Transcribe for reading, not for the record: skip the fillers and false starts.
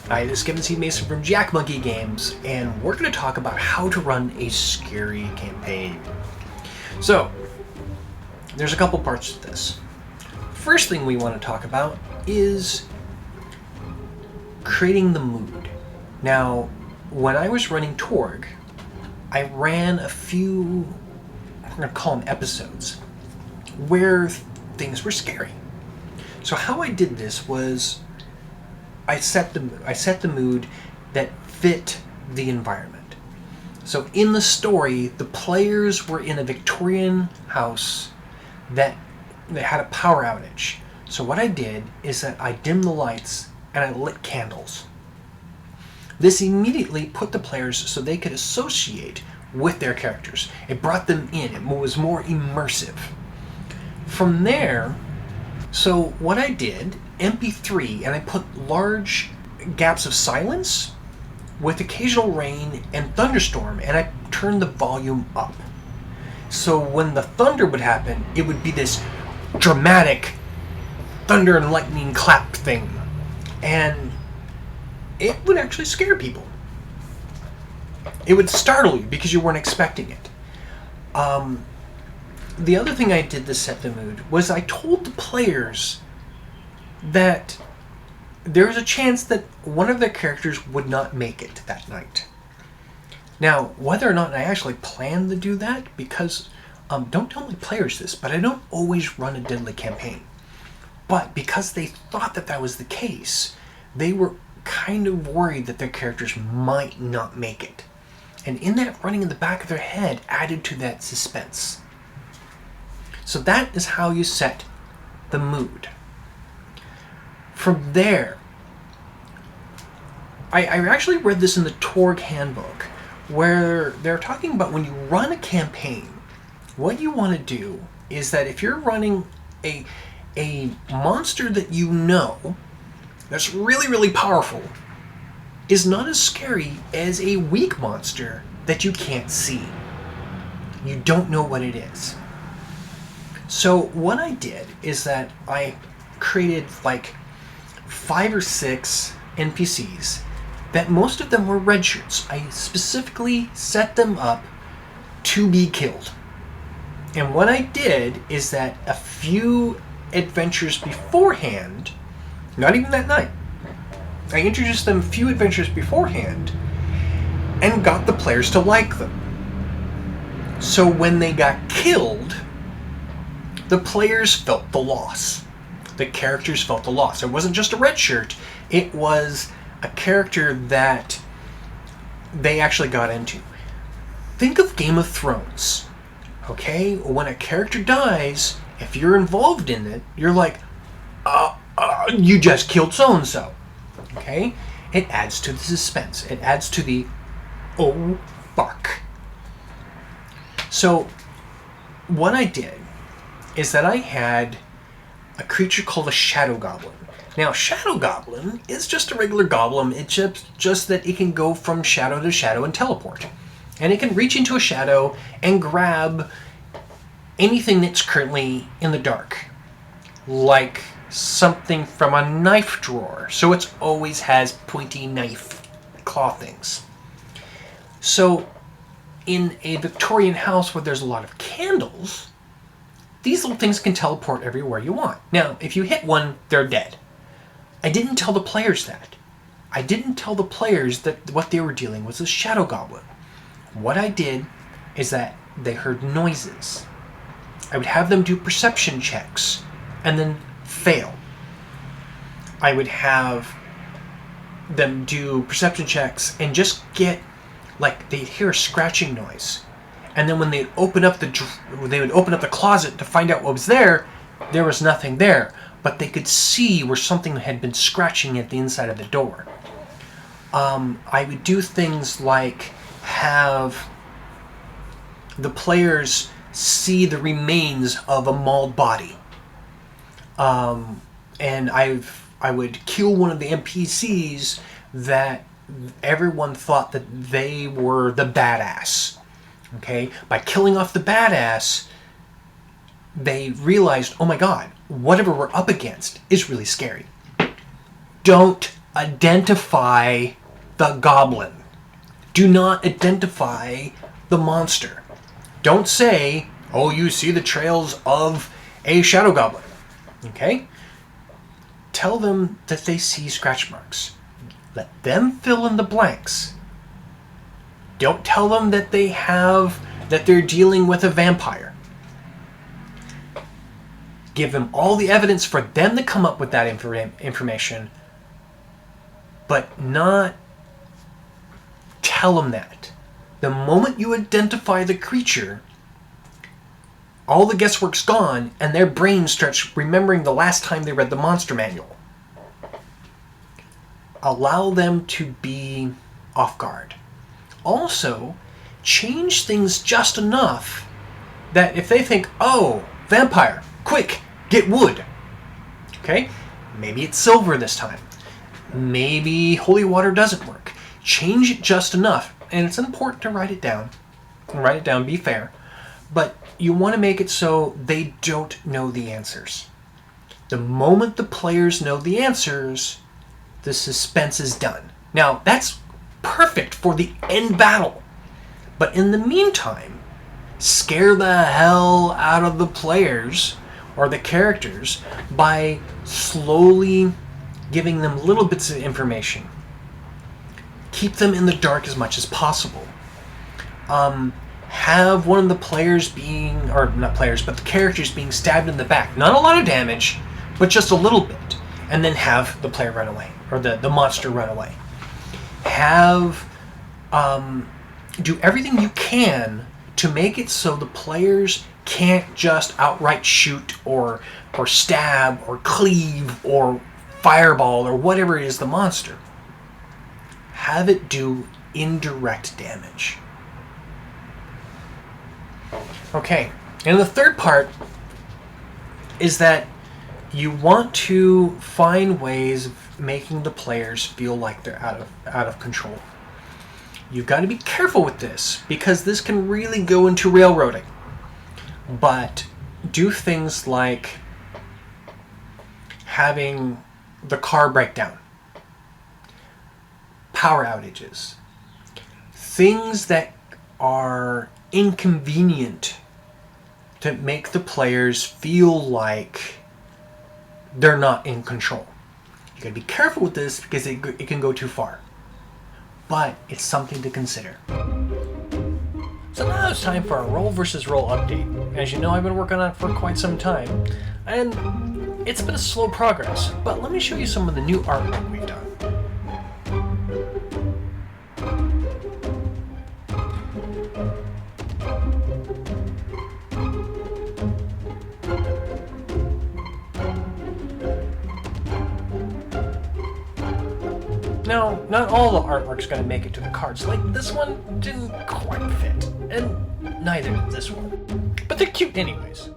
Hi, this is Kevin C. Mason from Jack Monkey Games, and we're going to talk about how to run a scary campaign. So, there's a couple parts to this. First thing we want to talk about is creating the mood. Now, when I was running Torg, I ran a few, I'm going to call them episodes, where things were scary. So how I did this was I set the mood that fit the environment. So in the story, the players were in a Victorian house that had a power outage. So what I did is that I dimmed the lights and I lit candles. This immediately put the players so they could associate with their characters. It brought them in. It was more immersive. From there, so what I did, MP3, and I put large gaps of silence with occasional rain and thunderstorm, and I turned the volume up. So when the thunder would happen, it would be this dramatic thunder and lightning clap thing. And it would actually scare people. It would startle you because you weren't expecting it. The other thing I did to set the mood was I told the players that there's a chance that one of their characters would not make it that night. Now, whether or not I actually planned to do that, because, don't tell my players this, but I don't always run a deadly campaign. But because they thought that that was the case, they were kind of worried that their characters might not make it. And in that running in the back of their head added to that suspense. So that is how you set the mood. From there, I actually read this in the Torg handbook, where they're talking about when you run a campaign, what you want to do is that if you're running a monster that you know that's really, really powerful, is not as scary as a weak monster that you can't see. You don't know what it is. So what I did is that I created like 5 or 6 NPCs that most of them were red shirts. I specifically set them up to be killed. And what I did is that a few adventures beforehand, not even that night, I introduced them a few adventures beforehand and got the players to like them. So when they got killed, the players felt the loss. The characters felt the loss. It wasn't just a red shirt. It was a character that they actually got into. Think of Game of Thrones. Okay? When a character dies, if you're involved in it, you're like, you just killed so-and-so. Okay? It adds to the suspense. It adds to the, oh, fuck. So, what I did is that I had a creature called a shadow goblin. Now, shadow goblin is just a regular goblin. It's just that it can go from shadow to shadow and teleport. And it can reach into a shadow and grab anything that's currently in the dark. Like something from a knife drawer. So it always has pointy knife claw things. So in a Victorian house where there's a lot of candles, these little things can teleport everywhere you want. Now, if you hit one, they're dead. I didn't tell the players that. I didn't tell the players that what they were dealing with was a shadow goblin. What I did is that they heard noises. I would have them do perception checks and then fail. I would have them do perception checks and just get, like, they'd hear a scratching noise. And then when they'd open up they would open up the closet to find out what was there was nothing there. But they could see where something had been scratching at the inside of the door. I would do things like have the players see the remains of a mauled body. And I would kill one of the NPCs that everyone thought that they were the badass. Okay? By killing off the badass, they realized, oh my god, whatever we're up against is really scary. Don't identify the goblin. Do not identify the monster. Don't say, oh, you see the trails of a shadow goblin. Okay? Tell them that they see scratch marks. Let them fill in the blanks. Don't tell them that they're dealing with a vampire. Give them all the evidence for them to come up with that information, but not tell them that. The moment you identify the creature, all the guesswork's gone, and their brain starts remembering the last time they read the monster manual. Allow them to be off guard. Also, change things just enough that if they think, oh, vampire, quick, get wood. Okay? Maybe it's silver this time. Maybe holy water doesn't work. Change it just enough. And it's important to write it down. Write it down, be fair. But you want to make it so they don't know the answers. The moment the players know the answers, the suspense is done. Now, that's perfect for the end battle. But in the meantime, scare the hell out of the players or the characters by slowly giving them little bits of information. Keep them in the dark as much as possible. Have one of the players being, or not players, but the characters being stabbed in the back. Not a lot of damage, but just a little bit. And then have the player run away, or the monster run away. Do everything you can to make it so the players can't just outright shoot or stab or cleave or fireball or whatever it is the monster. Have it do indirect damage. Okay, and the third part is that you want to find ways of making the players feel like they're out of control. You've got to be careful with this because this can really go into railroading. But do things like having the car break down, power outages, things that are inconvenient to make the players feel like they're not in control. You gotta be careful with this because it can go too far. But it's something to consider. So now it's time for our roll versus roll update. As you know, I've been working on it for quite some time, and it's been a slow progress, but let me show you some of the new artwork we've done. Now, not all the artwork's going to make it to the cards. Like, this one didn't quite fit, and neither did this one. But they're cute anyways.